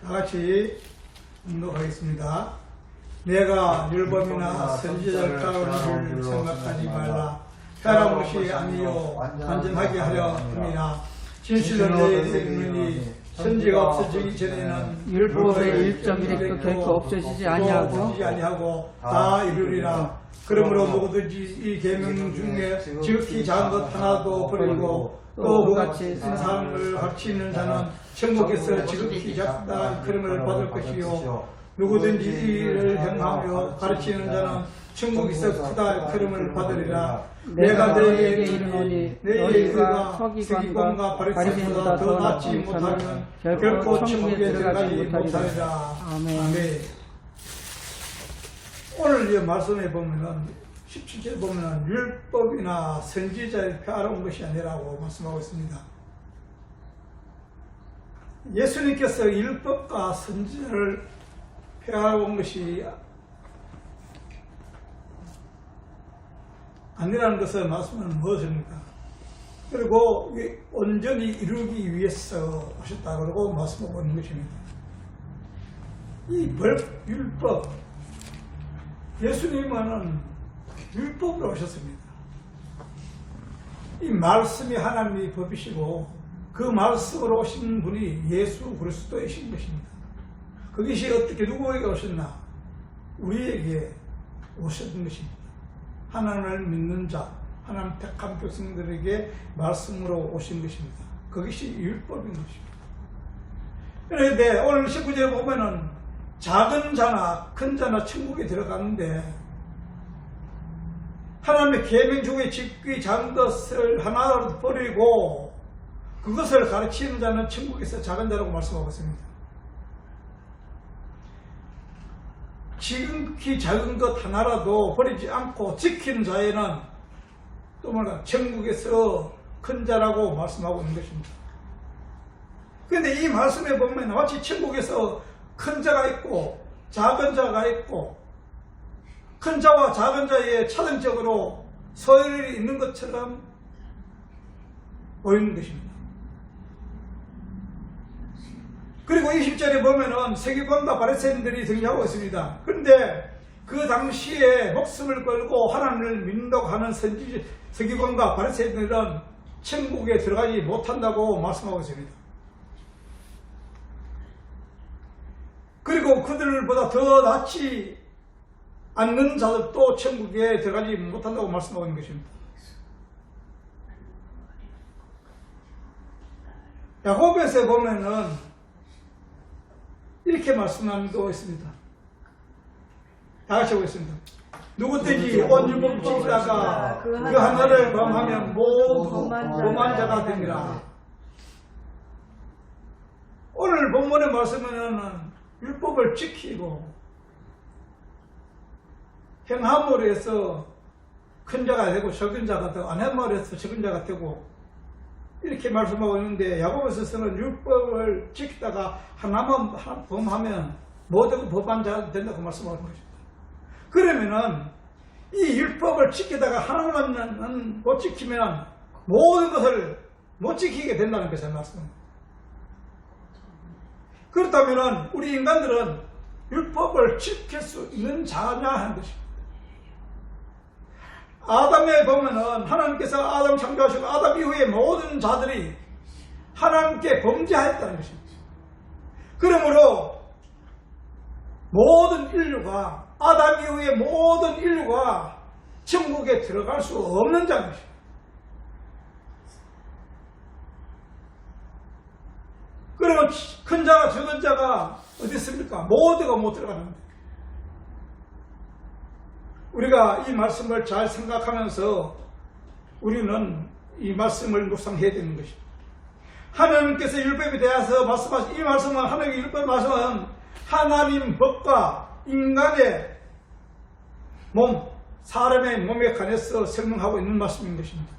다같이 묵독하겠습니다. 내가 율법이나 선지자를 따르는 생각하지 말라. 해라 것이 아니요 완전하게 하려 함이라. 진실로 너희에게 이르노니 선지가 없어지기 전에는 율법의 일정일도 결코 없어지지 아니하고 다 이루리라. 그러므로 누구든지 이 계명 중에 지극히 작은 것 하나도 버리고 또 그같이 사람을 가르치는 자는 천국에서 지극히 작다 그름을 받을 것이요 누구든지 이를 행하며 가르치는 자는 천국에서 크다 그름을 받으리라. 내가 너희에게 이르노니 너희가 서기관과 바리새인보다 더 낫지 못하면 결코 천국에 들어가지 못하리라. 아멘. 오늘 이 말씀에 보면은 17절 보면은 율법이나 선지자를 폐하러 온 것이 아니라고 말씀하고 있습니다. 예수님께서 율법과 선지자를 폐하러 온 것이 아니라는 것을 말씀하는 무엇입니까? 그리고 온전히 이루기 위해서 오셨다 그러고 말씀하고 있는 것입니다. 이 율법, 예수님은 율법으로 오셨습니다. 이 말씀이 하나님의 법이시고 그 말씀으로 오신 분이 예수 그리스도이신 것입니다. 그것이 어떻게 누구에게 오셨나? 우리에게 오셨던 것입니다. 하나님을 믿는 자, 하나님 택한 백성들에게 말씀으로 오신 것입니다. 그것이 율법인 것입니다. 그런데 오늘 19절에 보면은 작은 자나 큰 자나 천국에 들어가는데 하나님의 계명 중에 지극히 작은 것을 하나라도 버리고 그것을 가르치는 자는 천국에서 작은 자라고 말씀하고 있습니다. 지극히 작은 것 하나라도 버리지 않고 지키는 자에는 또 뭔가 천국에서 큰 자라고 말씀하고 있는 것입니다. 그런데 이 말씀에 보면 마치 천국에서 큰 자가 있고 작은 자가 있고 큰 자와 작은 자의 차등적으로 서열이 있는 것처럼 보이는 것입니다. 그리고 20절에 보면은 서기관과 바리새인들이 등장하고 있습니다. 그런데 그 당시에 목숨을 걸고 하나님을 믿는다고 하는 서기관과 바리새인들은 천국에 들어가지 못한다고 말씀하고 있습니다. 그리고 그들보다 더 낫지 않는 자들도 천국에 들어가지 못한다고 말씀하고 있는 것입니다. 야고보서에 보면은 이렇게 말씀하고 있습니다. 다 같이 보겠습니다. 누구든지 온 율법 지키다가 그 하나를 범하면 모두 범한 자가 됩니다. 오늘 본문의 말씀에는 율법을 지키고 행함으로 해서 큰 자가 되고 적은 자가 되고 안 함으로 해서 적은 자가 되고 이렇게 말씀하고 있는데 야고보서는 율법을 지키다가 하나만 범하면 모두 범한 자가 된다고 말씀하고 있는 것입니다. 그러면은 이 율법을 지키다가 하나만 못 지키면 모든 것을 못 지키게 된다는 것을 말씀합니다. 그렇다면은 우리 인간들은 율법을 지킬 수 있는 자냐 하는 것입니다. 아담에 보면은 하나님께서 아담을 창조하시고 아담 이후에 모든 자들이 하나님께 범죄하였다는 것입니다. 그러므로 모든 인류가 아담 이후에 모든 인류가 천국에 들어갈 수 없는 자인 것입니다. 그러면 큰 자가 적은 자가 어디 있습니까? 모두가 못 들어가는데 우리가 이 말씀을 잘 생각하면서 우리는 이 말씀을 묵상해야 되는 것입니다. 하나님께서 율법에 대해서 말씀하신 이 말씀은 하나님의 율법 말씀은 하나님 법과 인간의 몸, 사람의 몸에 관해서 설명하고 있는 말씀인 것입니다.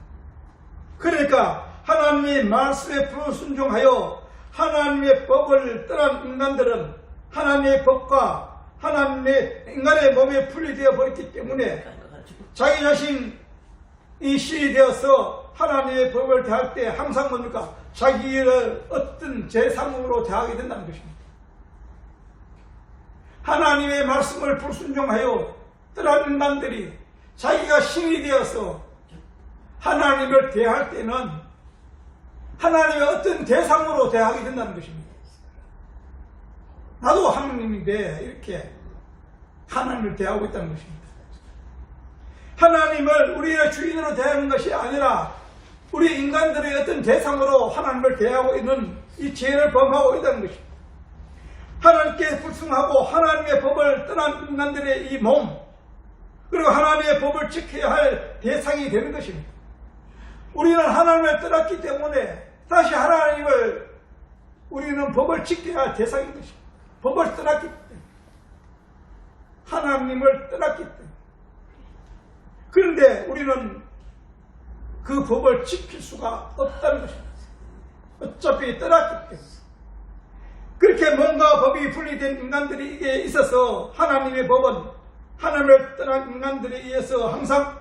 그러니까 하나님의 말씀에 불순종하여 하나님의 법을 떠난 인간들은 하나님의 법과 하나님의 인간의 몸에 분리되어 버렸기 때문에 자기 자신이 신이 되어서 하나님의 법을 대할 때 항상 뭡니까? 자기를 어떤 제3으로 대하게 된다는 것입니다. 하나님의 말씀을 불순종하여 떠난 인간들이 자기가 신이 되어서 하나님을 대할 때는 하나님의 어떤 대상으로 대하게 된다는 것입니다. 나도 하나님인데 이렇게 하나님을 대하고 있다는 것입니다. 하나님을 우리의 주인으로 대하는 것이 아니라 우리 인간들의 어떤 대상으로 하나님을 대하고 있는 이 죄를 범하고 있다는 것입니다. 하나님께 불순하고 하나님의 법을 떠난 인간들의 이 몸, 그리고 하나님의 법을 지켜야 할 대상이 되는 것입니다. 우리는 하나님을 떠났기 때문에 다시 우리는 법을 지켜야 할 대상인 것입니다. 법을 떠났기 때문에, 하나님을 떠났기 때문에. 그런데 우리는 그 법을 지킬 수가 없다는 것입니다. 어차피 떠났기 때문에. 그렇게 뭔가 법이 분리된 인간들에게 있어서 하나님의 법은 하나님을 떠난 인간들에 의해서 항상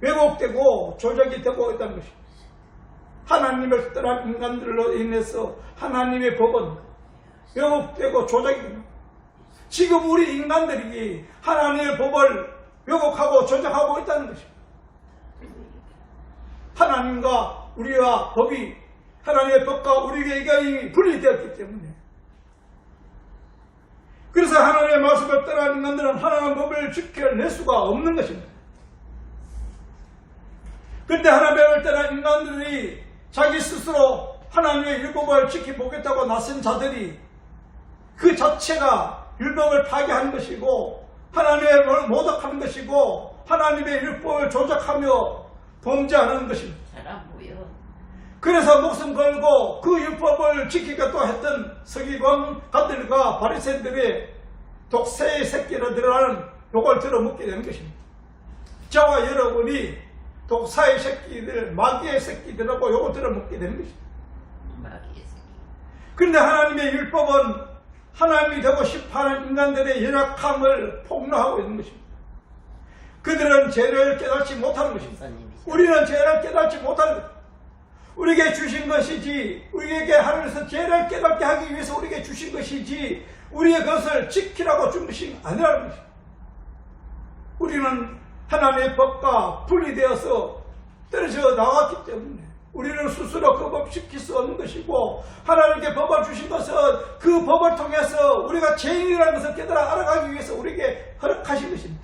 왜곡되고 조작이 되고 있다는 것입니다. 하나님을 떠난 인간들로 인해서 하나님의 법은 왜곡되고 조작이 됩니다. 지금 우리 인간들이 하나님의 법을 왜곡하고 조작하고 있다는 것입니다. 하나님과 우리와 법이, 하나님의 법과 우리의 의견이 분리되었기 때문에, 그래서 하나님의 말씀을 떠난 인간들은 하나님의 법을 지켜낼 수가 없는 것입니다. 그런데 하나님의 법을 떠난 인간들이 자기 스스로 하나님의 율법을 지켜보겠다고 나선 자들이 그 자체가 율법을 파괴하는 것이고 하나님의 법을 모독하는 것이고 하나님의 율법을 조작하며 범죄하는 것입니다. 그래서 목숨 걸고 그 율법을 지키겠다고 했던 서기관들과 바리새인들의 독새의 새끼들이라는 욕을 들어먹게 되는 것입니다. 저와 여러분이 독사의 새끼들, 마귀의 새끼들하고 욕을 들어먹게 되는 것입니다. 그런데 하나님의 율법은 하나님이 되고 싶어하는 인간들의 연약함을 폭로하고 있는 것입니다. 그들은 죄를 깨닫지 못하는 것입니다. 우리는 죄를 깨닫지 못하는 것입니다. 우리에게 주신 것이지, 우리에게 하늘에서 죄를 깨닫게 하기 위해서 우리에게 주신 것이지, 우리의 것을 지키라고 준 것이 아니라는 것입니다. 우리는 하나님의 법과 분리되어서 떨어져 나왔기 때문에 우리는 스스로 그 법 지킬 수 없는 것이고, 하나님께 법을 주신 것은 그 법을 통해서 우리가 죄인이라는 것을 깨달아 알아가기 위해서 우리에게 허락하신 것입니다.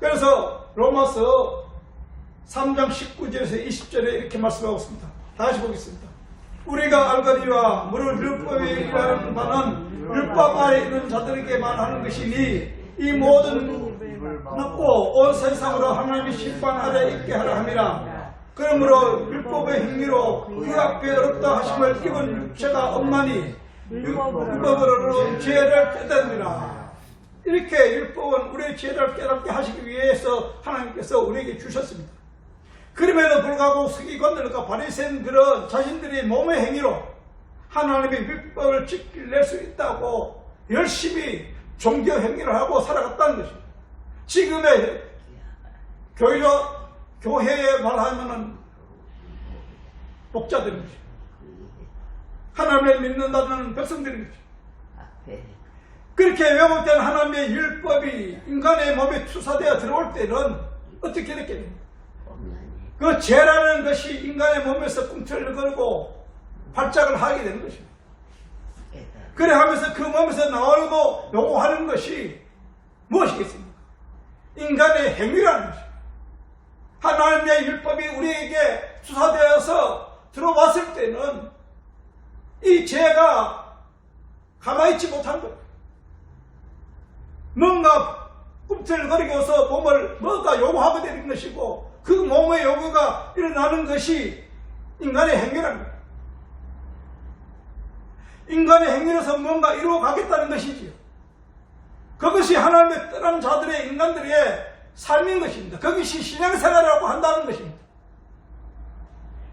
그래서 로마서 3장 19절에서 20절에 이렇게 말씀하고 있습니다. 다시 보겠습니다. 우리가 알거니와 무릇 율법에 일하는 바는 율법 아래 있는 자들에게만 하는 것이니 이 모든 듣고 온 세상으로 하나님의 심판 아래 있게 하라 함이라. 그러므로 율법의 행위로 그 앞에 어렵다 하심을 입은 육체가 없나니 율법으로는 죄를 깨닫느니라. 이렇게 율법은 우리의 죄를 깨닫게 하시기 위해서 하나님께서 우리에게 주셨습니다. 그럼에도 불구하고 서기관들과 바리새인들은 자신들의 몸의 행위로 하나님의 율법을 지킬 수 있다고 열심히 종교 행위를 하고 살아갔다는 것입니다. 지금의 교회에 말하면은 독자들입니다. 하나님을 믿는다는 백성들입니다. 그렇게 왜곡된 하나님의 율법이 인간의 몸에 투사되어 들어올 때는 어떻게 됐겠습니까? 그 죄라는 것이 인간의 몸에서 꿈틀거리고 발작을 하게 되는 것입니다. 그래 하면서 그 몸에서 나오고 요구하는 것이 무엇이겠습니까? 인간의 행위라는 것입니다. 하나님의 율법이 우리에게 투사되어서 들어왔을 때는 이 죄가 가만히 있지 못한 거예요. 뭔가 꿈틀거리고서 몸을 뭔가 요구하게 되는 것이고, 그 몸의 요구가 일어나는 것이 인간의 행위라는 거예요. 인간의 행위로서 뭔가 이루어가겠다는 것이지요. 그것이 하나님의 떠난 자들의 인간들의 삶인 것입니다. 그것이 신앙생활이라고 한다는 것입니다.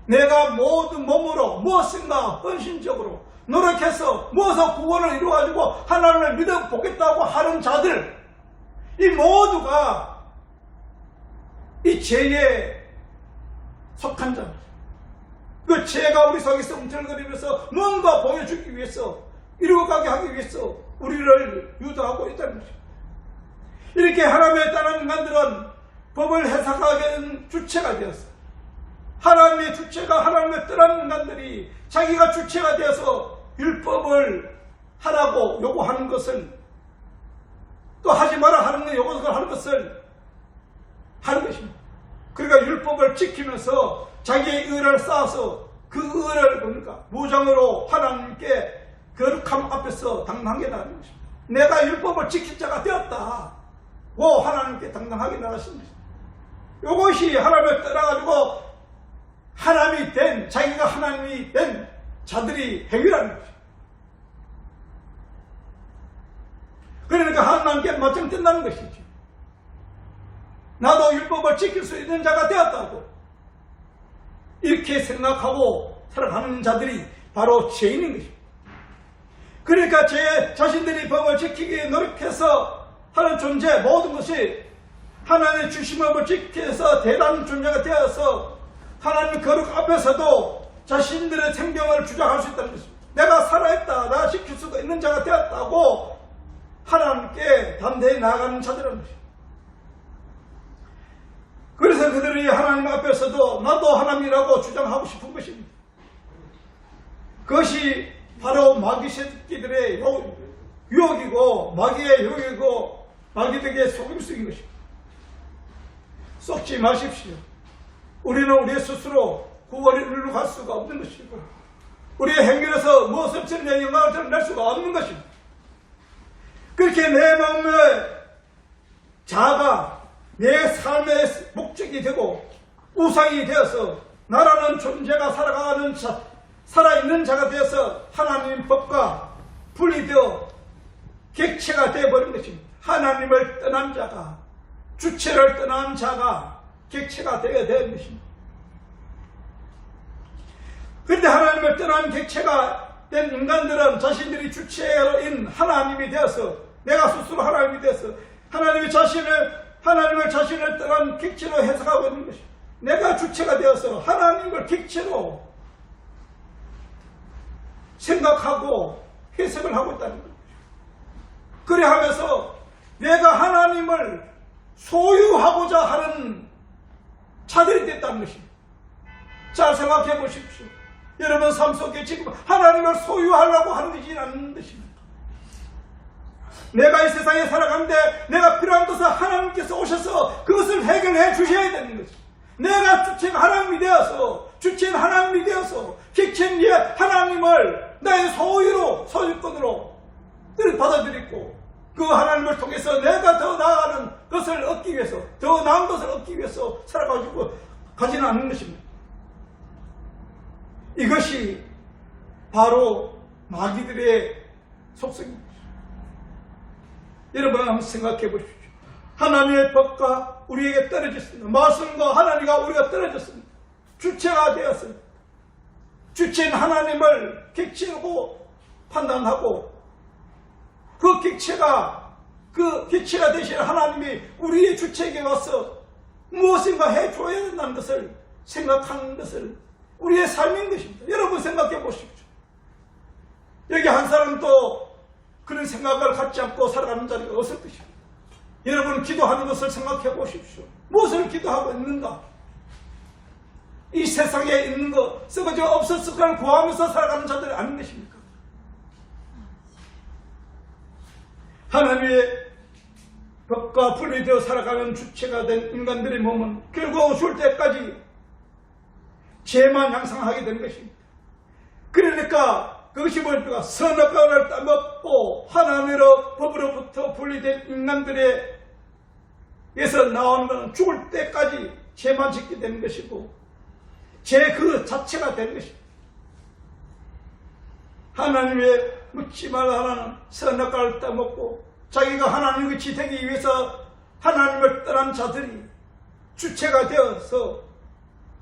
내가 모든 몸으로 무엇인가 헌신적으로 노력해서 무엇을 구원을 이루어가지고 하나님을 믿어보겠다고 하는 자들, 이 모두가 이 죄에 속한 자입니다. 그 죄가 우리 속에서 움틀거리면서 뭔가 보여주기 위해서 이루어가게 하기 위해서 우리를 유도하고 있다는 것입니다. 이렇게 하나님에 따른 인간들은 법을 해석하게 된 주체가 되었어요. 하나님의 주체가 하나님의 떠난 인간들이 자기가 주체가 되어서 율법을 하라고 요구하는 것을, 또 하지 마라 하는 요구를 하는 것을 하는 것입니다. 그러니까 율법을 지키면서 자기의 의를 쌓아서 그 의를 뭡니까? 무장으로 하나님께 거룩함 앞에서 당당하게 나가는 것입니다. 내가 율법을 지킬 자가 되었다고 하나님께 당당하게 나가시는 것입니다. 이것이 하나님을 떠나가지고 하나님이 된, 자기가 하나님이 된 자들이 행위라는 것입니다. 그러니까 하나님께 맞짱뜬다는 것이죠. 나도 율법을 지킬 수 있는 자가 되었다고 이렇게 생각하고 살아가는 자들이 바로 죄인인 것입니다. 그러니까 제 자신들이 법을 지키기 위해 노력해서 하는 존재, 모든 것이 하나님의 주신 법을 지키기 위해서 대단한 존재가 되어서 하나님 거룩 앞에서도 자신들의 생명을 주장할 수 있다는 것입니다. 내가 살아있다, 내가 지킬 수도 있는 자가 되었다고 하나님께 담대히 나아가는 자들이라는 것입니다. 그래서 그들이 하나님 앞에서도 나도 하나님이라고 주장하고 싶은 것입니다. 그것이 바로 마귀 새끼들의 유혹이고 마귀의 유혹이고 마귀들에게 속임수인 것입니다. 속지 마십시오. 우리는 우리 스스로 구원을 이루러 갈 수가 없는 것이고 우리의 행위에서 무엇을 내 영광을 드러낼 수가 없는 것입니다. 그렇게 내 마음의 자아가 내 삶의 목적이 되고 우상이 되어서 나라는 존재가 살아있는 자가 되어서 하나님 법과 분리되어 객체가 되어버린 것입니다. 하나님을 떠난 자가, 주체를 떠난 자가 객체가 되어야 되는 것입니다. 그런데 하나님을 떠난 객체가 된 인간들은 자신들이 주체인 하나님이 되어서, 내가 스스로 하나님이 되어서 하나님을 자신을 떠난 객체로 해석하고 있는 것입니다. 내가 주체가 되어서 하나님을 객체로 생각하고 해석을 하고 있다는 것입니다. 그래 하면서 내가 하나님을 소유하고자 하는 자들이 됐다는 것입니다. 잘 생각해 보십시오. 여러분 삶 속에 지금 하나님을 소유하려고 하는 것이 않는 것입니다. 내가 이 세상에 살아가는데 내가 필요한 것을 하나님께서 오셔서 그것을 해결해 주셔야 되는 것입니다. 내가 주체가 하나님이 되어서, 주체는 하나님이 되어서 객체인 하나님을 나의 소유권으로 받아들이고 그 하나님을 통해서 내가 더 나아가는 것을 얻기 위해서, 더 나은 것을 얻기 위해서 살아가지고 가지는 않는 것입니다. 이것이 바로 마귀들의 속성입니다. 여러분 한번 생각해 보십시오. 하나님의 법과 우리에게 떨어졌습니다. 말씀과 하나님과 우리가 떨어졌습니다. 주체가 되었습니다. 주체는 하나님을 객체로 판단하고 그 객체가 대신 하나님이 우리의 주체에게 와서 무엇인가 해줘야 된다는 것을 생각하는 것을 우리의 삶인 것입니다. 여러분 생각해 보십시오. 여기 한 사람도 그런 생각을 갖지 않고 살아가는 자리가 없을 것입니다. 여러분 기도하는 것을 생각해 보십시오. 무엇을 기도하고 있는가? 이 세상에 있는 것, 썩어져 없었을 걸 구하면서 살아가는 자들이 아닌 것입니까? 하나님의 법과 분리되어 살아가는 주체가 된 인간들의 몸은 결국 죽을 때까지 죄만 양상하게 되는 것입니다. 그러니까 그것이 뭡니까? 선악과를 따먹고 하나님의 법으로부터 분리된 인간들에게서 나오는 것은 죽을 때까지 죄만 짓게 되는 것이고 죄 그 자체가 되는 것입니다. 하나님의 묻지 말라 하는 선악과를 따먹고 자기가 하나님같이 되기 위해서 하나님을 떠난 자들이 주체가 되어서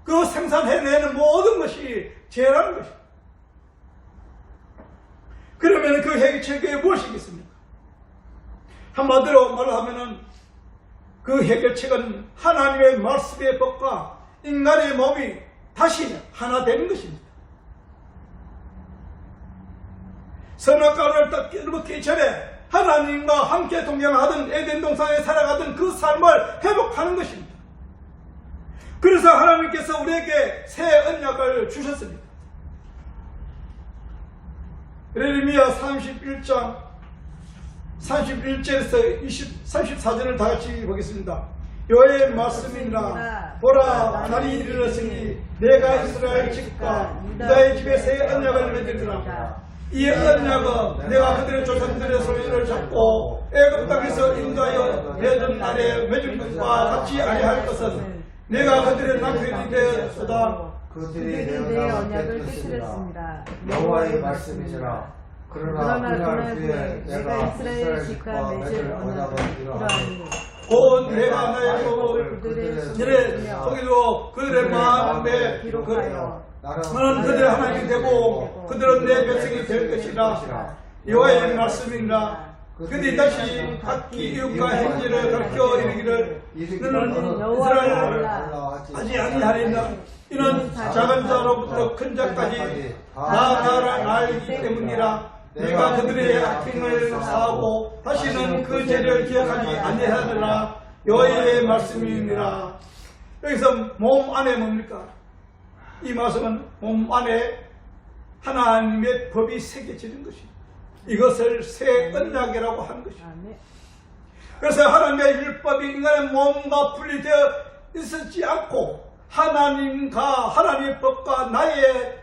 그 생산해내는 모든 것이 죄라는 것입니다. 그러면 그 해결책이 무엇이겠습니까? 한마디로 말하면 그 해결책은 하나님의 말씀의 법과 인간의 몸이 다시 하나 되는 것입니다. 선악과를 딱 깨먹기 전에 하나님과 함께 동행하던 에덴 동산에 살아가던 그 삶을 회복하는 것입니다. 그래서 하나님께서 우리에게 새 언약을 주셨습니다. 예레미야 31장 31절에서 34절을 다 같이 보겠습니다. 여호와의 말씀이니라. 보라, 날이 이르렀으니 내가 이스라엘 집과 유다의 집에 새 언약을 맺으리라. 이 언약은 내가 그들의 조상들의 소유를 잡고 애굽 땅에서 인도하여 내던 날에 맺은 것과 같이 아니할 것은 내가 그들의 남편이 되었으다. 그들이 내 언약을 깨뜨렸습니다. 여호와의 말씀이시라. 그러나 그날 후에 내가 이스라엘 집과 맺을 언약을 이러하니 곧 내가 나의 법을 그들의 거기도 그들의 마음에 기록하여 나는 그들의 하나님이 되고 그들은 내 백성이 될 것이라. 여호와의 말씀이니라. 그들이 다시 각기 이웃과 행지를 가르쳐 이르기를 너는 이스라엘을 하지 아니하리라. 이는 작은 자로부터 큰 자까지 다 나를 알기 때문이라. 내가 그들의 악행을 사하고 다시는 그 죄를 기억하지 아니하리라. 여호와의 말씀이니라. 여기서 몸 안에 뭡니까? 이 말씀은 몸 안에 하나님의 법이 새겨지는 것입니다. 이것을 새 언약이라고 하는 것입니다. 그래서 하나님의 율법이 인간의 몸과 분리되어 있지 않고 하나님과 하나님의 법과 나의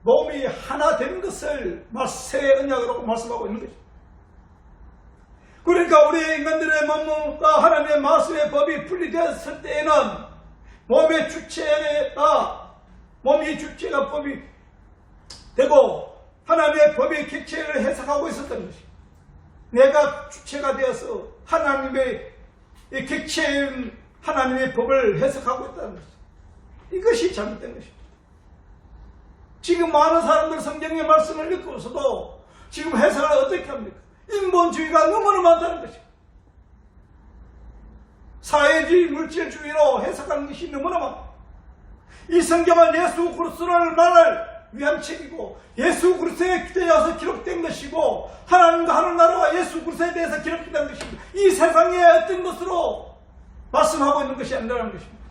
몸이 하나 되는 것을 새 언약이라고 말씀하고 있는 것입니다. 그러니까 우리 인간들의 몸과 하나님의 말씀의 법이 분리되었을 때에는 몸이 주체가 법이 되고 하나님의 법의 객체를 해석하고 있었던 것입니다. 내가 주체가 되어서 하나님의 객체인 하나님의 법을 해석하고 있다는 것입니다. 이것이 잘못된 것입니다. 지금 많은 사람들 성경의 말씀을 읽고서도 지금 해석을 어떻게 합니까? 인본주의가 너무나 많다는 것입니다. 사회주의, 물질주의로 해석하는 것이 너무나 많다. 이 성경은 예수 그리스도를 말할 위한 책이고 예수 그리스도에 대해서 기록된 것이고 하나님과 하늘나라와 예수 그리스도에 대해서 기록된 것입니다. 이 세상의 어떤 것으로 말씀하고 있는 것이 아니라는 것입니다.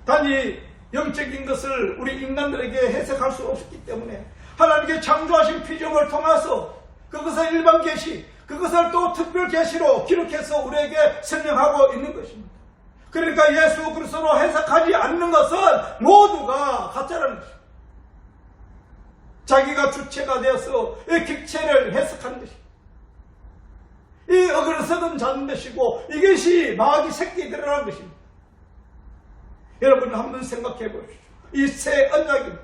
단지 영적인 것을 우리 인간들에게 해석할 수 없기 때문에 하나님께 창조하신 피조물을 통해서 그것을 일반 계시, 그것을 또 특별 계시로 기록해서 우리에게 설명하고 있는 것입니다. 그러니까 예수 그리스도로 해석하지 않는 것은 모두가 가짜라는 것입니다. 자기가 주체가 되어서 이 객체를 해석하는 것입니다. 이 어그러서는 자는 것이고 이것이 마귀 새끼들이라는 것입니다. 여러분 한번 생각해 보십시오. 이 새 언약입니다.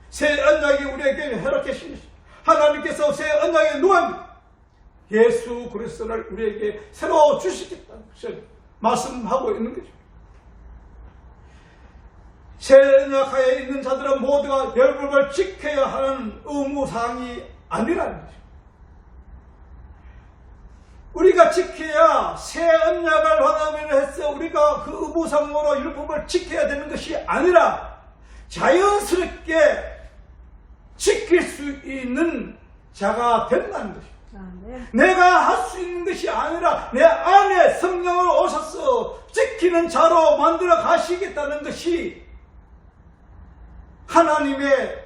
새 언약이 우리에게 허락하신 것입니다. 하나님께서 새 언약의 누가 예수 그리스도를 우리에게 새로 주시겠다는 것을 말씀하고 있는 거죠. 새 언약하에 있는 자들은 모두가 율법을 지켜야 하는 의무사항이 아니라는 거죠. 우리가 지켜야 새 언약을 받아들여 해서 우리가 그 의무상으로 율법을 지켜야 되는 것이 아니라 자연스럽게 지킬 수 있는 자가 된다는 것입니다. 내가 할 수 있는 것이 아니라 내 안에 성령을 오셔서 지키는 자로 만들어 가시겠다는 것이 하나님의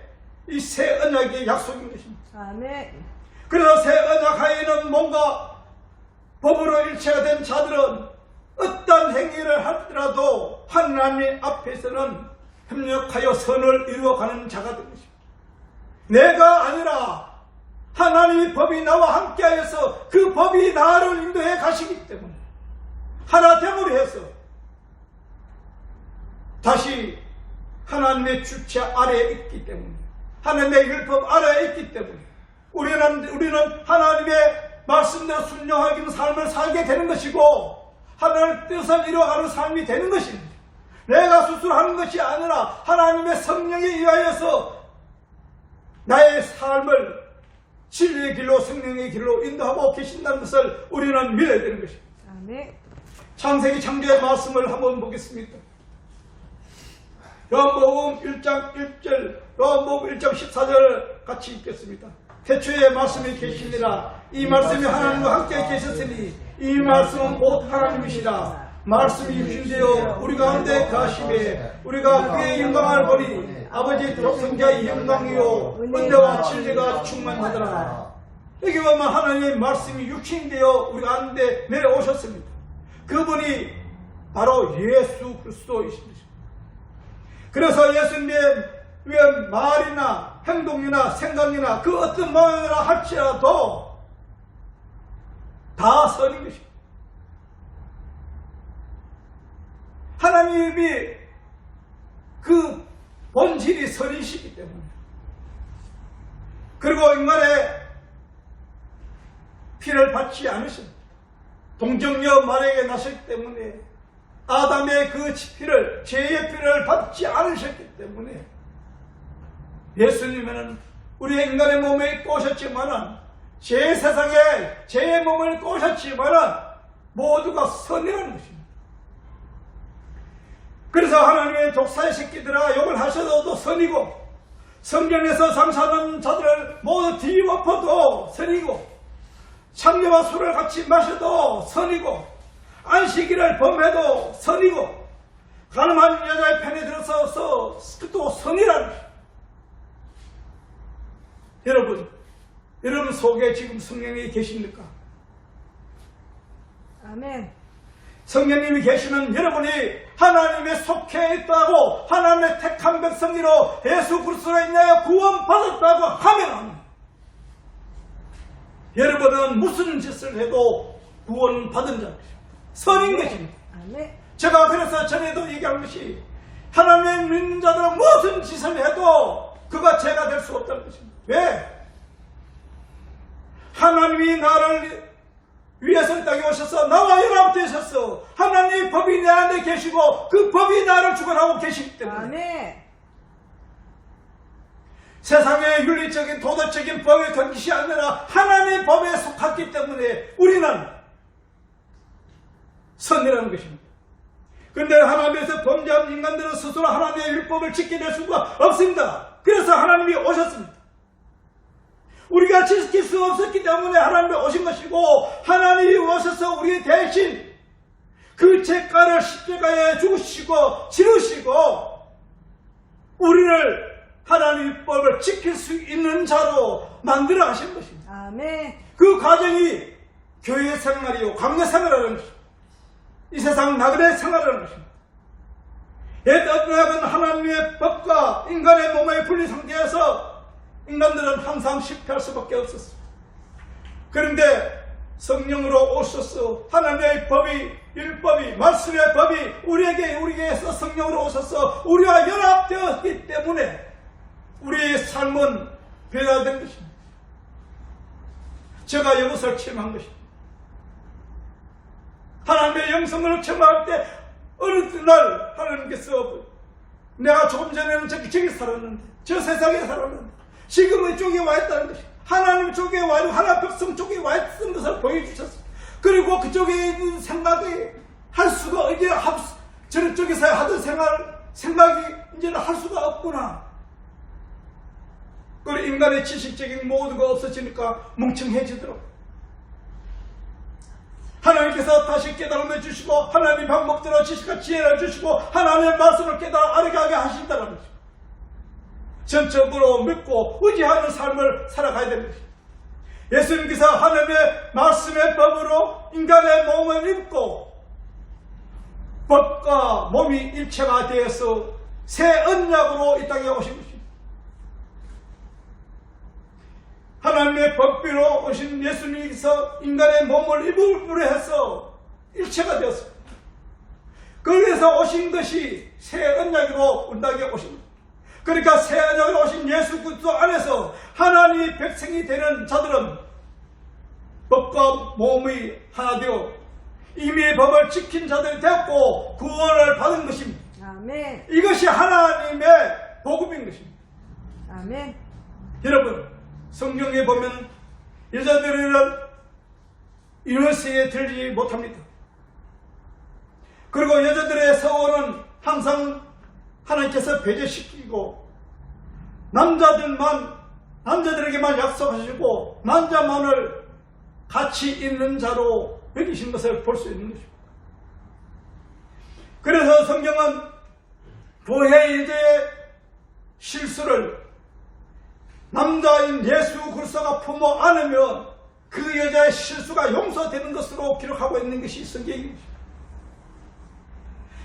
이 새 언약의 약속인 것입니다. 아멘. 그래서 새 언약 하에는 뭔가 법으로 일체가 된 자들은 어떤 행위를 하더라도 하나님 앞에서는 협력하여 선을 이루어가는 자가 된 것입니다. 내가 아니라 하나님의 법이 나와 함께하여서 그 법이 나를 인도해 가시기 때문에 하나됨으로 해서 다시 하나님의 주체 아래에 있기 때문에 하나님의 율법 아래에 있기 때문에 우리는 하나님의 말씀대로 순종하기는 삶을 살게 되는 것이고 하나님의 뜻을 이루어가는 삶이 되는 것입니다. 내가 스스로 하는 것이 아니라 하나님의 성령에 의하여서 나의 삶을 진리의 길로 성령의 길로 인도하고 계신다는 것을 우리는 믿어야 되는 것입니다. 아멘. 창세기 창조의 말씀을 한번 보겠습니다. 요한복음 1장 1절, 요한복음 1장 14절 같이 읽겠습니다. 태초에 말씀이 계시니라. 이 말씀이 하나님과 함께 계셨으니 이 말씀은 곧 하나님이시라. 말씀이 육신되어 우리 가운데 가심에 우리가 그의 영광을 보니 아버지 독생자의 영광이요 은혜와 진리가 충만하더라. 여기 보면 하나님의 말씀이 육신되어 우리 가운데 내려오셨습니다. 그분이 바로 예수 그리스도이십니다. 그래서 예수님의 말이나 행동이나 생각이나 그 어떤 모양이라 할지라도 다 선인 것입니다. 하나님이 그 본질이 선이시기 때문에, 그리고 인간의 피를 받지 않으신 동정녀 마리아에게 나셨기 때문에 아담의 그 피를, 죄의 피를 받지 않으셨기 때문에 예수님은 우리 인간의 몸에 입고 오셨지만은 제 세상에 죄의 몸을 입고 오셨지만은 모두가 선이라는 것입니다. 그래서 하나님의 독사의 새끼들아 욕을 하셔도 선이고, 성경에서 장사하는 자들을 모두 뒤엎어도 선이고, 창녀와 술을 같이 마셔도 선이고, 안식일을 범해도 선이고, 가늠한 여자의 편에 들어서서 또 선이라는 것입니다. 여러분 속에 지금 성령이 계십니까? 아멘. 성령님이 계시면 여러분이 하나님의 속해 있다고, 하나님의 택한 백성이로 예수 그리스도로 인하여 구원받았다고 하면 여러분은 무슨 짓을 해도 구원받은 자입니다. 선인 것입니다. 아멘. 제가 그래서 전에도 얘기한 것이, 하나님의 믿는 자들은 무슨 짓을 해도 그가 죄가 될 수 없다는 것입니다. 왜? 하나님이 나를 위해서 이 땅에 오셔서 나와 연합되셨어. 하나님의 법이 내 안에 계시고 그 법이 나를 주관하고 계시기 때문에, 아멘. 세상의 윤리적인 도덕적인 법에 건 것이 아니라 하나님의 법에 속했기 때문에 우리는 선이라는 것입니다. 그런데 하나님에서 범죄한 인간들은 스스로 하나님의 율법을 지켜낼 수가 없습니다. 그래서 하나님이 오셨습니다. 우리가 지킬 수 없었기 때문에 하나님이 오신 것이고, 하나님이 오셔서 우리 대신 그 죄가를 십자가에 죽으시고 치르시고 우리를 하나님의 법을 지킬 수 있는 자로 만들어 가신 것입니다. 아멘. 그 과정이 교회 생활이요, 광야 생활이라는 것입니다. 이 세상 나그네 생활이라는 것입니다. 옛 언약은 하나님의 법과 인간의 몸의 분리 상태에서 인간들은 항상 실패할 수밖에 없었어요. 그런데 성령으로 오셔서 하나님의 법이, 율법이, 말씀의 법이 우리에게서 성령으로 오셔서 우리와 연합되었기 때문에 우리의 삶은 변화된 것입니다. 제가 이것을 체험한 것입니다. 하나님의 영성을 체험할 때 어느 날 하나님께서, 내가 조금 전에는 저기 살았는데, 저 세상에 살았는데 지금은 이쪽에 와 있다는 것이, 하나님 쪽에 와 있고 하나님 백성 쪽에 와 있는 것을 보여주셨습니다. 그리고 그쪽에 있는 생각이 할 수가, 이제 저런 쪽에서 하던 생각이 이제는 할 수가 없구나. 그리고 인간의 지식적인 모두가 없어지니까 멍청해지더라고요. 하나님께서 다시 깨달음을 주시고 하나님의 방법대로 지식과 지혜를 주시고 하나님의 말씀을 깨달아 알아가게 하신다는 것입니다. 전적으로 믿고 의지하는 삶을 살아가야 됩니다. 예수님께서 하나님의 말씀의 법으로 인간의 몸을 입고 법과 몸이 일체가 되어서 새 언약으로 이 땅에 오신 것입니다. 하나님의 법비로 오신 예수님께서 인간의 몸을 입음으로 해서 일체가 되었습니다. 그래서 오신 것이 새 언약으로 우리 땅에 오신 것입니다. 그러니까 새 언약으로 오신 예수 그리스도 안에서 하나님의 백성이 되는 자들은 법과 몸이 하나 되어 이미 법을 지킨 자들이 되었고 구원을 받은 것입니다. 아멘. 이것이 하나님의 복음인 것입니다. 아멘. 여러분, 성경에 보면 여자들은 유월세에 들지 못합니다. 그리고 여자들의 서원은 항상 하나님께서 배제시키고 남자들에게만 약속하시고 남자만을 가치 있는 자로 여기신 것을 볼 수 있는 것입니다. 그래서 성경은 교회의 이제의 실수를 남자인 예수 그리스도가 품어 안으면 그 여자의 실수가 용서되는 것으로 기록하고 있는 것이 성경입니다.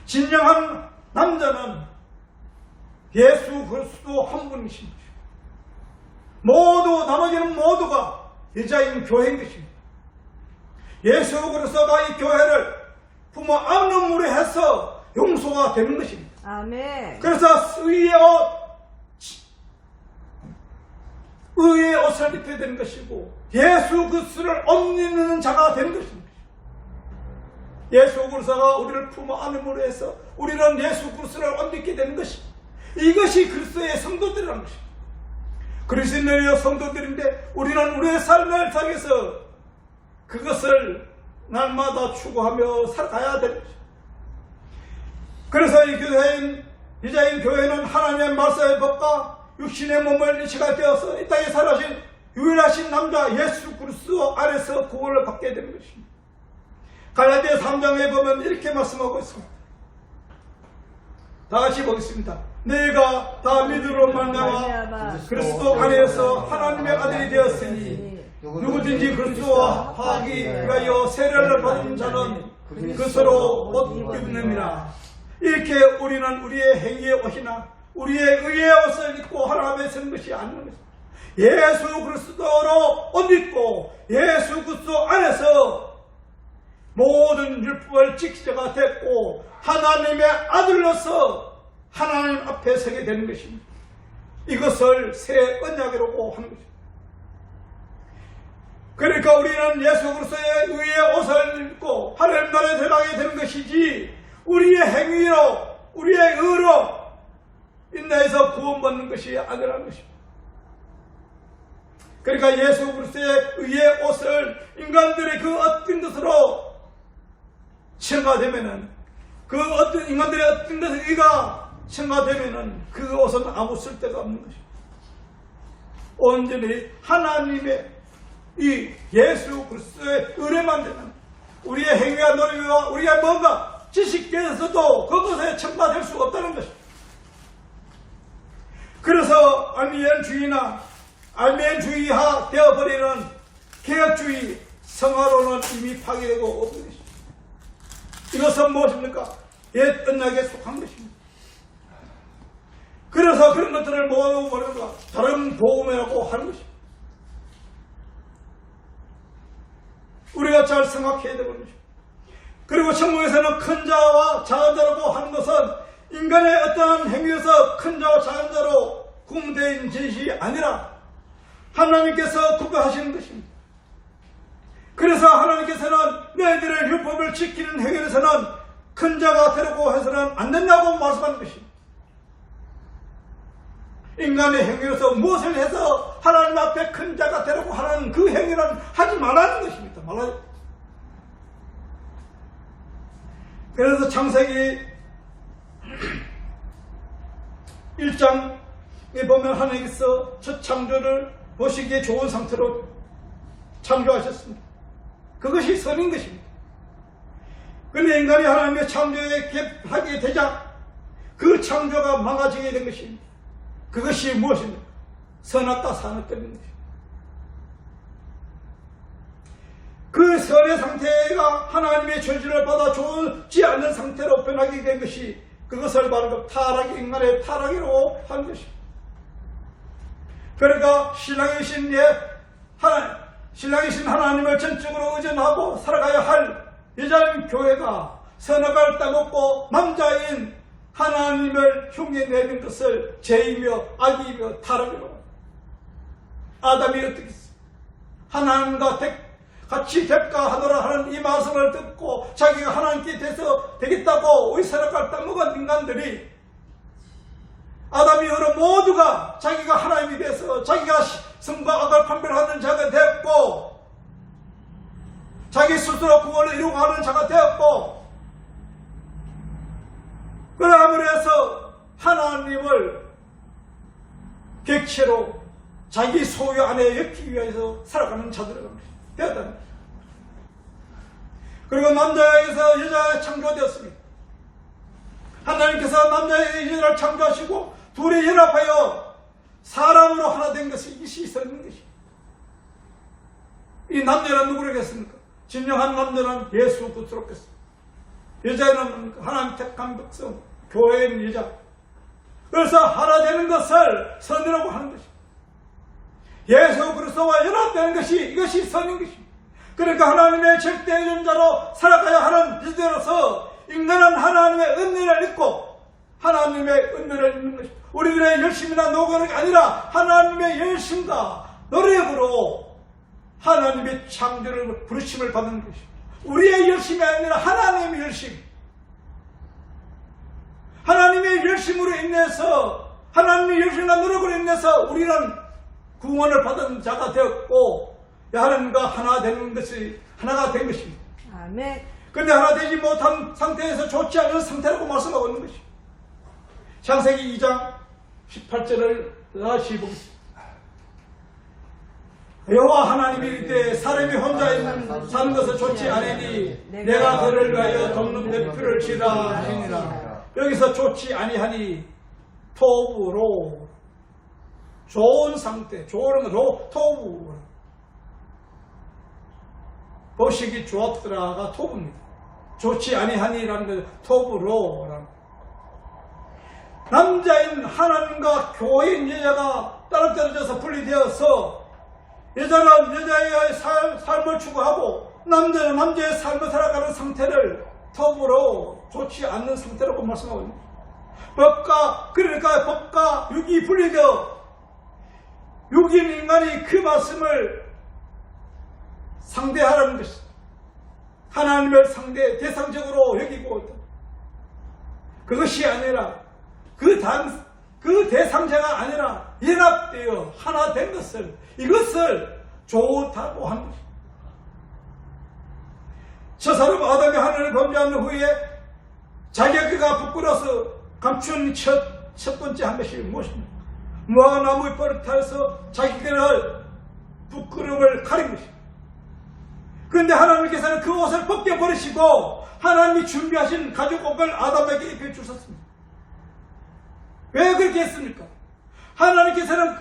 진정한 남자는 예수 그리스도 한 분이십니다. 나머지는 모두가 여자인 교회인 것입니다. 예수 그리스도가 이 교회를 품어 안음으로 해서 용서가 되는 것입니다. 아멘. 그래서 의의 옷을 입혀야 되는 것이고 예수 그리스도를 옷 입는 자가 되는 것입니다. 예수 그리스도가 우리를 품어 안음으로 해서 우리는 예수 그리스도를 옷 입게 되는 것입니다. 이것이 그리스도의 성도들이라는 것입니다. 그리스도인의 성도들인데 우리는 우리의 삶을 통해서 그것을 날마다 추구하며 살아가야 되는 것입니다. 그래서 이 교회인 여자인 교회는 하나님의 말씀의 법과 육신의 몸을 이치가 되어서 이 땅에 살아신 유일하신 남자 예수 그리스도 안에서 구원을 받게 되는 것입니다. 갈라디아 3장에 보면 이렇게 말씀하고 있습니다. 다 같이 보겠습니다. 너희가 다 믿음으로 말미암아 그리스도 안에서 하나님의 아들이 되었으니 누구든지 그리스도와 화하기 위하여 세례를 받은 자는 그리스도로 옷 입는이라. 이렇게 우리는 우리의 행위의 옷이나 우리의 의의 옷을 입고 하나님의 선 것이 아닌 것입니다. 예수 그리스도로 옷 입고 예수 그리스도 안에서 모든 율법을 지키자가 됐고 하나님의 아들로서 하나님 앞에 서게 되는 것입니다. 이것을 새 언약이라고 하는 것입니다. 그러니까 우리는 예수 그리스도의 의의 옷을 입고 하나님 나라에 들어가게 되는 것이지 우리의 행위로 우리의 의로 인내해서 구원받는 것이 아니라는 것입니다. 그러니까 예수 그리스도의 의의 옷을 인간들의 그 어떤 것으로 첨가되면은 그 어떤 인간들의 어떤 것의 의가 첨가되면은 그 옷은 아무 쓸데가 없는 것입니다. 온전히 하나님의 이 예수 그리스도의 의뢰만 되는 우리의 행위와 노력과 우리의 뭔가 지식에서도 그것에 첨가될 수 없다는 것입니다. 그래서 알미엔주의화 되어버리는 개혁주의 성화론은 이미 파괴되고 없는 것입니다. 이것은 무엇입니까? 옛 언약에 속한 것입니다. 그래서 그런 것들을 모두 버리는가 다른 복음이라고 하는 것입니다. 우리가 잘 생각해야 되는 것입니다. 그리고 천국에서는 큰 자와 작은 자라고 하는 것은 인간의 어떠한 행위에서 큰 자와 작은 자로 구분된 것이 아니라 하나님께서 구별하시는 것입니다. 그래서 하나님께서는 너희들의 율법을 지키는 행위에서는 큰 자가 되려고 해서는 안 된다고 말씀하는 것입니다. 인간의 행위에서 무엇을 해서 하나님 앞에 큰 자가 되려고 하는 그 행위는 하지 말라는 것입니다. 그래서 창세기 1장에 보면 하나님께서 첫 창조를 보시기에 좋은 상태로 창조하셨습니다. 그것이 선인 것입니다. 그런데 인간이 하나님의 창조에 개입하게 되자 그 창조가 망가지게 된 것입니다. 그것이 무엇입니까? 선악과 산업 때문입니다. 그 선의 상태가 하나님의 저주를 받아 좋지 않는 상태로 변하게 된 것이 그것을 바로 타락이 인간의 타락이라고 하는 것입니다. 그러니까 신랑이신 하나님을 전적으로 의존하고 살아가야 할 여자인 교회가 선악을 따먹고 남자인 하나님을 흉내내는 것을 죄이며 악이며 타락이라고 합니다. 아담이 어떻게 했어요? 하나님과 같이 대가하노라 하는 이 말씀을 듣고 자기가 하나님께 돼서 되겠다고 의사락을 따먹은 인간들이 아담 이후로 모두가 자기가 하나님이 돼서 자기가 선과 악을 판별하는 자가 되었고 자기 스스로 구원을 이루고 하는 자가 되었고 그러함으로 해서 하나님을 객체로 자기 소유 안에 엮기 위해서 살아가는 자들을 되었다는 것입니다. 그리고 남자에서 여자가 창조되었습니다. 하나님께서 남자에게 여자를 창조하시고 둘이 연합하여 사람으로 하나 된 것이 이것이 있었는 것입니다. 이 남녀는 누구라겠습니까? 진정한 남녀는 예수 그리스도겠습니다. 여자는 하나님 택한 백성, 교회인 여자. 그래서 하나 되는 것을 선이라고 하는 것입니다. 예수 그리스도와 연합되는 것이 이것이 선인 것입니다. 그러니까 하나님의 절대 존재로 살아가야 하는 이들로서 인간은 하나님의 은혜를 입고 하나님의 은혜를 입는 것입니다. 우리들의 열심이나 노력이 아니라 하나님의 열심과 노력으로 하나님의 창조를 부르심을 받는 것입니다. 우리의 열심이 아니라 하나님의 열심. 하나님의 열심으로 인해서 하나님의 열심과 노력으로 인해서 우리는 구원을 받은 자가 되었고 하나님과 하나 되는 것이 하나가 된 것입니다. 아멘. 그런데 하나 되지 못한 상태에서 좋지 않은 상태라고 말씀하고 있는 것입니다. 창세기 2장 18절을 다시 보겠습니다. 여호와 하나님이 이르되 사람이 혼자 사는 것은 좋지 아니니 내가 그를 위하여 돕는 대표를 지으라 하시니라. 여기서 좋지 아니하니 토부로 좋은 상태, 좋은 토부 보시기 좋았더라가 토부입니다. 좋지 아니하니라는 것은 토부로 남자인 하나님과 교회인 여자가 따로떨어져서 분리되어서 여자는 여자의 삶을 추구하고 남자는 남자의 삶을 살아가는 상태를 토부로 좋지 않는 상태라고 말씀하고 있습니다. 그러니까 법과 육이 분리되어 육인 인간이 그 말씀을 상대하라는 것입니다. 하나님을 대상적으로 여기고 있다. 그것이 아니라 그 대상자가 아니라 연합되어 하나 된 것을 이것을 좋다고 하는 것입니다. 저 사람 아담이 하나님을 범죄한 후에 자기가 부끄러워서 감춘 첫 번째 한 것이 무엇입니까? 무화과나무 잎을 타서 자기를 부끄러움을 가린 것입니다. 그런데 하나님께서는 그 옷을 벗겨버리시고 하나님이 준비하신 가죽옷을 아담에게 입혀주셨습니다. 왜 그렇게 했습니까? 하나님께서는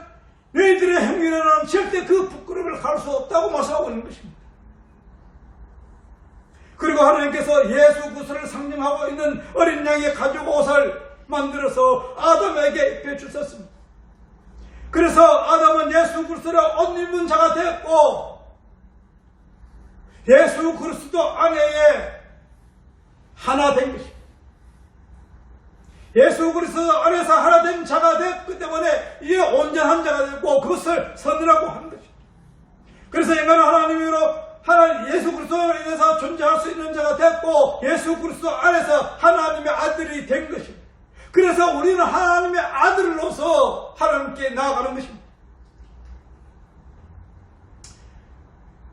너희들의 행위로는 절대 그 부끄러움을 가릴 수 없다고 말씀하고 있는 것입니다. 그리고 하나님께서 예수 그리스도를 상징하고 있는 어린 양의 가죽옷을 만들어서 아담에게 입혀주셨습니다. 그래서 아담은 예수 그리스도를 옷 입는 자가 되었고 예수 그리스도 안에 하나 된 것입니다. 예수 그리스도 안에서 하나 된 자가 됐기 때문에 이에 온전한 자가 됐고 그것을 선이라고 하는 것입니다. 그래서 인간은 하나님으로 예수 그리스도로 인해서 존재할 수 있는 자가 됐고 예수 그리스도 안에서 하나님의 아들이 된 것입니다. 그래서 우리는 하나님의 아들로서 하나님께 나아가는 것입니다.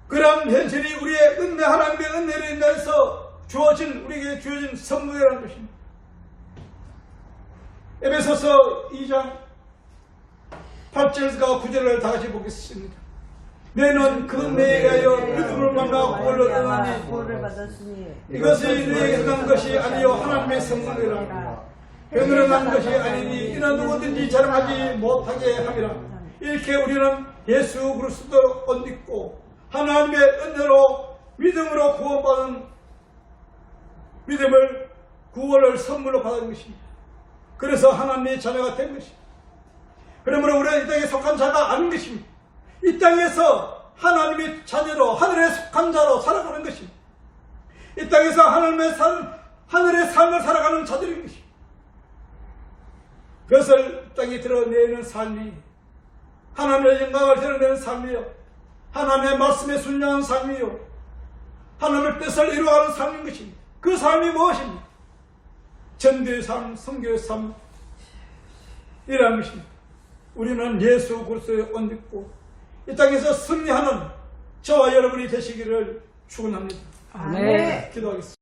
그런 현실이 우리의 은혜, 하나님의 은혜를 인해서 우리에게 주어진 선물이라는 것입니다. 에베소서 2장 8절과 9절을 다시 보겠습니다. 너는 그 내에 하여 믿음을 만나 구원을 얻으니 이것이 너에게 난 것이 아니요 하나님의 선물이라. 병으로 난 것이 아니니 이는 누구든지 자랑하지 못하게 함이라. 이렇게 우리는 예수 그리스도를 옷 입고 하나님의 은혜로 믿음으로 구원받은 믿음을 구원을 선물로 받은 것입니다. 그래서 하나님의 자녀가 된 것입니다. 그러므로 우리는 이 땅에 속한 자가 아닌 것입니다. 이 땅에서 하나님의 자녀로 하늘에 속한 자로 살아가는 것입니다. 이 땅에서 하늘의 삶을 살아가는 자들인 것입니다. 그것을 땅에 드러내는 삶이 하나님의 영광을 드러내는 삶이요 하나님의 말씀에 순종하는 삶이요 하나님의 뜻을 이루어가는 삶인 것입니다. 그 삶이 무엇입니까? 전도의 삶, 선교의 삶 이라는 것입니다. 우리는 예수 그리스도의 옷 입고 이 땅에서 승리하는 저와 여러분이 되시기를 축원합니다. 아멘. 기도하겠습니다.